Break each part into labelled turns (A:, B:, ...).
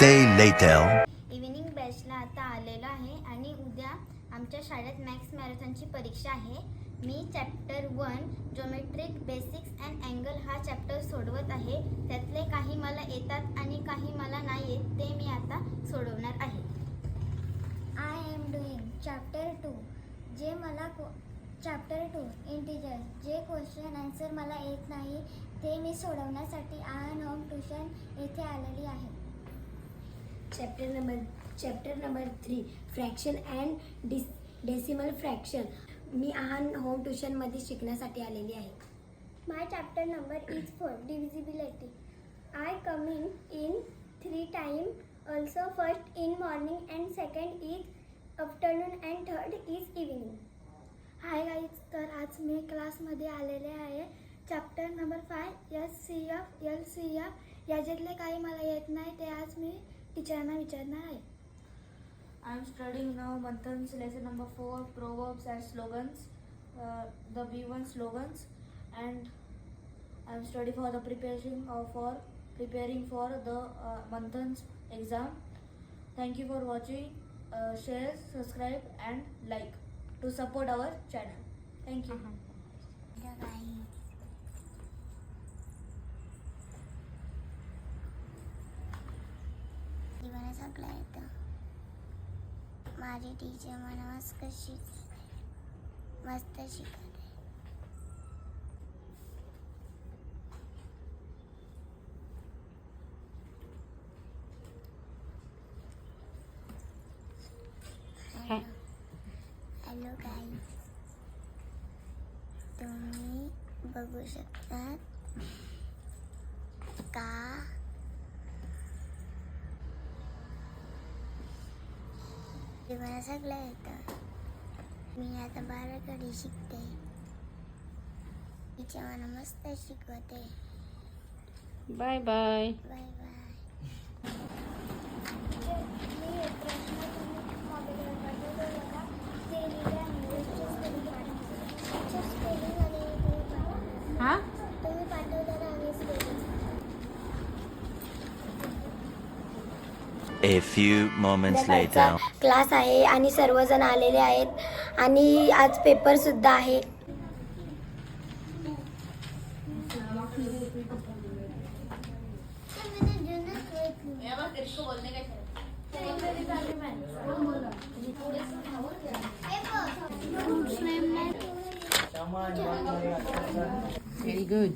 A: day later.
B: Evening बॅचला आता आलेलो आहे आणि उद्या आमच्या शाळेत मॅथ्स मॅरेथॉनची परीक्षा आहे. मी chapter 1 geometric basics and angle हा चॅप्टर सोडवत आहे. त्यातले काही मला येतात आणि काही मला नाही येत, ते मी आता सोडवणार आहे.
C: I am doing chapter 2 chapter 2 integers. जे क्वेश्चन आन्सर मला येत नाही ते मी सोडवण्यासाठी आयन होम ट्युशन येथे आलेली आहे.
D: Chapter number 3 fraction and decimal fraction. मी आहान होम ट्युशनमध्ये शिकण्यासाठी आलेली आहे.
C: My chapter number is 4 divisibility. I coming in 3 time also. First in morning and second is afternoon and third is evening. Hi guys, तर आज मी क्लासमध्ये आलेले आहे. चॅप्टर नंबर 5 SCF LCF याच्यातले काही मला येत नाही ते आज मी टीचरांना विचारणार आहे.
E: I am studying now Manthan's lesson number 4 proverbs and slogans, the B1 slogans, and I am studying for the preparing for the Manthan's exam. Thank you for watching. Share, subscribe and like to support our channel. Thank you.
C: मला सगळं येतं. माझी teacher मला मस्त शिकवते. Hello guys, तुम्ही बघू शकता का मला सगळं येतं. मी आता 12कडे शिकते. तिच्या मला मस्त शिकवते.
F: Bye bye.
C: Bye bye.
F: हा
C: तुम्ही पाठवताना आम्ही spelling.
A: A few moments later.
D: Class आहे आणि सर्वजण आलेले आहेत आणि आज पेपर सुद्धा आहे.
F: Very good.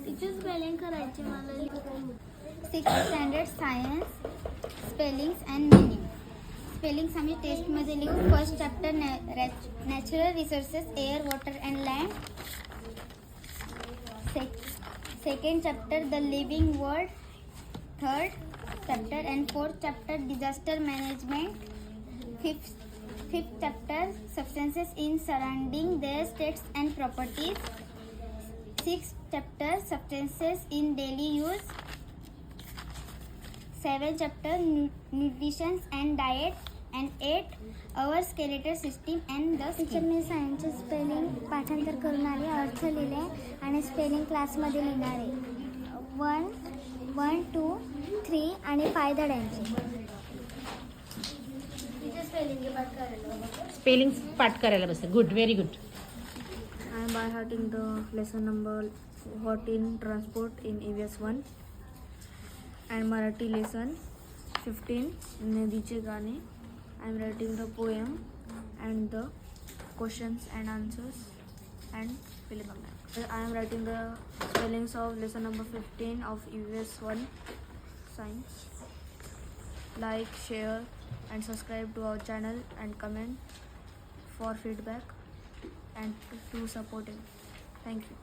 C: तिची स्पेलिंग करायची मला.
B: 6th standard science spellings and meaning. Spellings आम्ही टेस्टमध्ये लिहू. First chapter natural resources air water and land. Second chapter the living world. Third chapter and fourth chapter disaster management. Fifth chapter substances in surrounding their states and properties. 6th chapter substances in daily use. 7th chapter nutrition and diet. And 8 our skeletal system and the
C: teacher
B: skin.
C: मी सायन्सचे spelling पाठांतर करून आले, अर्थ लिहिले आणि spelling क्लासमध्ये लिहिणार आहे. 1, 2, 3 आणि 5 धड्यांचे.
F: स्पेलिंग पाठ करायला बस. Good, very good.
E: I am by hearting the lesson number 14 transport in EVS 1 and Marathi lesson 15 Nadiche Gaane. I am writing the poem and the questions and answers and fill in the blank. I am writing the spellings of lesson number 15 of EVS 1 science. Like, share and subscribe to our channel and comment for feedback and to support him. Thank you.